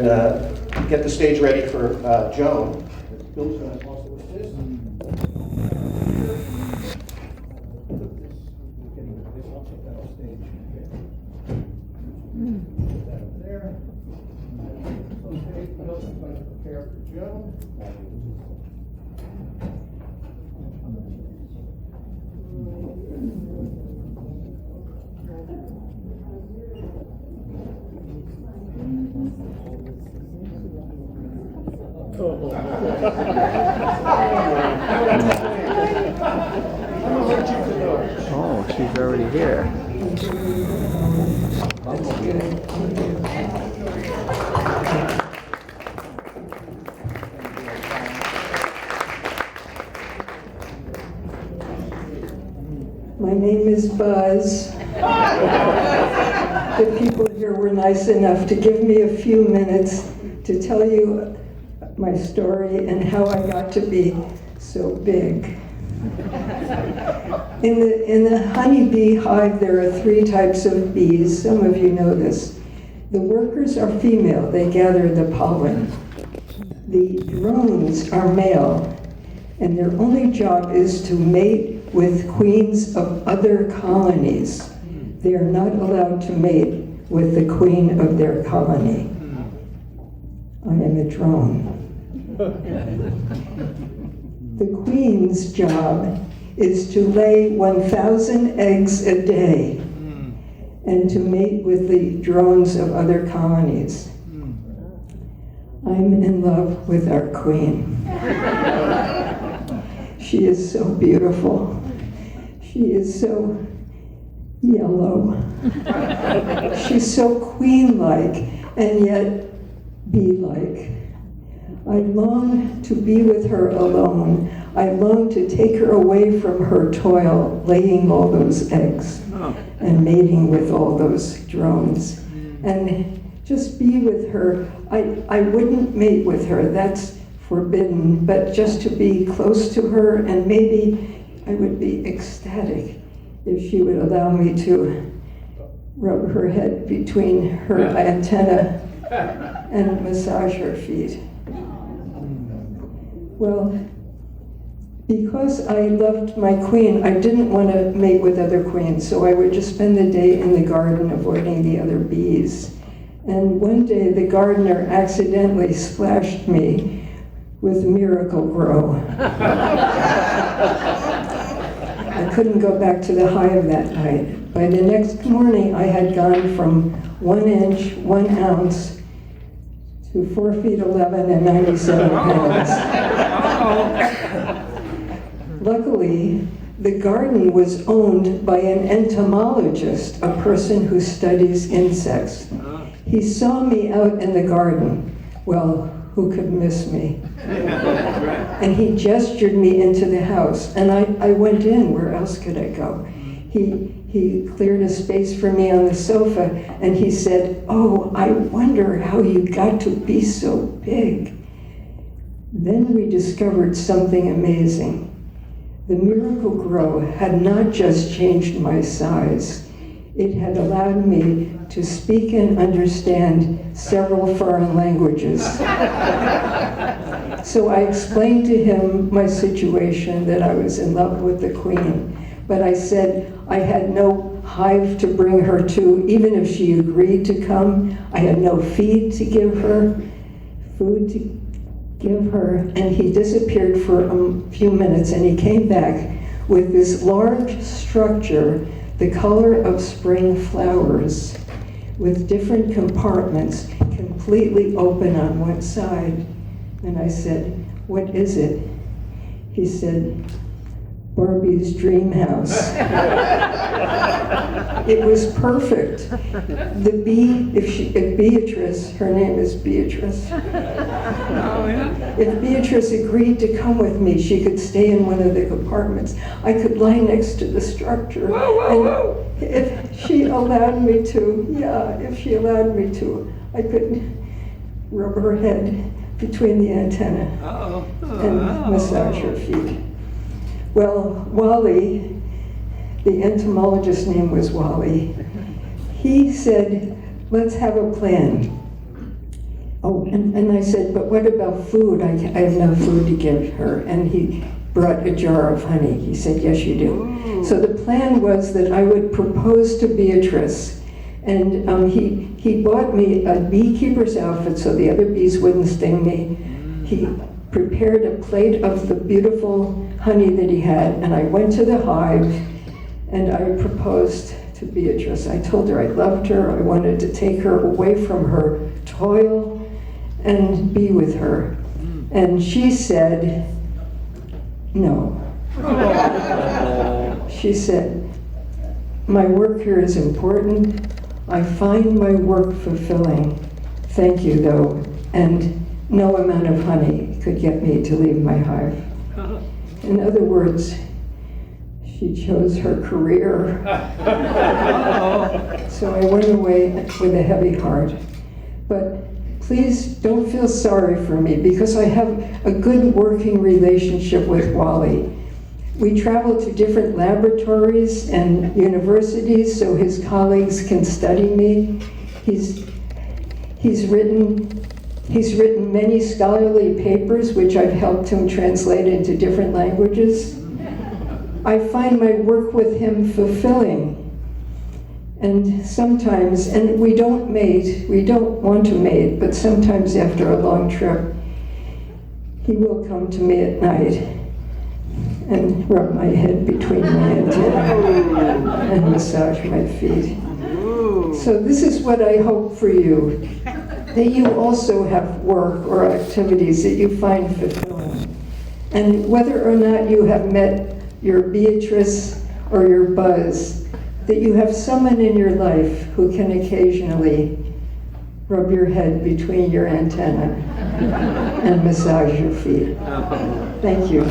Get the stage ready for Joan. Bill's going to also with this. I'll take that off stage. Put that up there. Okay, Bill's going to prepare for Joan. Oh, she's already here. My name is Buzz. The people here were nice enough to give me a few minutes to tell you my story and how I got to be so big. In the honeybee hive, there are 3 types of bees. Some of you know this. The workers are female. They gather the pollen. The drones are male, and their only job is to mate with queens of other colonies. They are not allowed to mate with the queen of their colony. I am a drone. The queen's job is to lay 1,000 eggs a day and to mate with the drones of other colonies. I'm in love with our queen. She is so beautiful. She is so yellow. She's so queen-like and yet bee-like. I long to be with her alone. I long to take her away from her toil, laying all those eggs and mating with all those drones. And just be with her. I wouldn't mate with her, that's forbidden, but just to be close to her, and maybe I would be ecstatic if she would allow me to rub her head between her antenna and massage her feet. Well, because I loved my queen, I didn't want to mate with other queens, so I would just spend the day in the garden avoiding the other bees. And one day the gardener accidentally splashed me with Miracle Grow. I couldn't go back to the hive that night. By the next morning, I had gone from 1 inch, 1 ounce to 4 feet 11 and 97 pounds. Luckily, the garden was owned by an entomologist, a person who studies insects. He saw me out in the garden. Well, who could miss me? And he gestured me into the house, and I went in. Where else could I go? He cleared a space for me on the sofa, and he said, "Oh, I wonder how you got to be so big." Then we discovered something amazing. The Miracle Grow had not just changed my size. It had allowed me to speak and understand several foreign languages. So I explained to him my situation, that I was in love with the queen. But I said I had no hive to bring her to, even if she agreed to come. I had no feed to give her, food to give her. And he disappeared for a few minutes, and he came back with this large structure, the color of spring flowers, with different compartments, completely open on one side. And I said, "What is it?" He said, "Barbie's dream house." It was perfect. The bee, if Beatrice, her name is Beatrice. If Beatrice agreed to come with me, she could stay in one of the compartments. I could lie next to the structure. And if she allowed me to, I could rub her head between the antenna and massage her feet. Well, Wally, the entomologist's name was Wally, he said, "Let's have a plan. Oh, and I said, but what about food? I have no food to give her. And he brought a jar of honey. He said, yes, you do. So the plan was that I would propose to Beatrice. And he bought me a beekeeper's outfit so the other bees wouldn't sting me. He prepared a plate of the beautiful honey that he had, and I went to the hive and I proposed to Beatrice. I told her I loved her, I wanted to take her away from her toil and be with her. And she said, no. She said, my work here is important. I find my work fulfilling. Thank you, though. And no amount of honey could get me to leave my hive. In other words, she chose her career. So I went away with a heavy heart. But please don't feel sorry for me, because I have a good working relationship with Wally. We travel to different laboratories and universities so his colleagues can study me. He's written many scholarly papers which I've helped him translate into different languages. I find my work with him fulfilling. And sometimes, and we don't mate, we don't want to mate, but sometimes after a long trip, he will come to me at night and rub my head between my antennae and massage my feet. So this is what I hope for you, that you also have work or activities that you find fulfilling. And whether or not you have met your Beatrice or your Buzz, that you have someone in your life who can occasionally rub your head between your antenna and massage your feet. Thank you.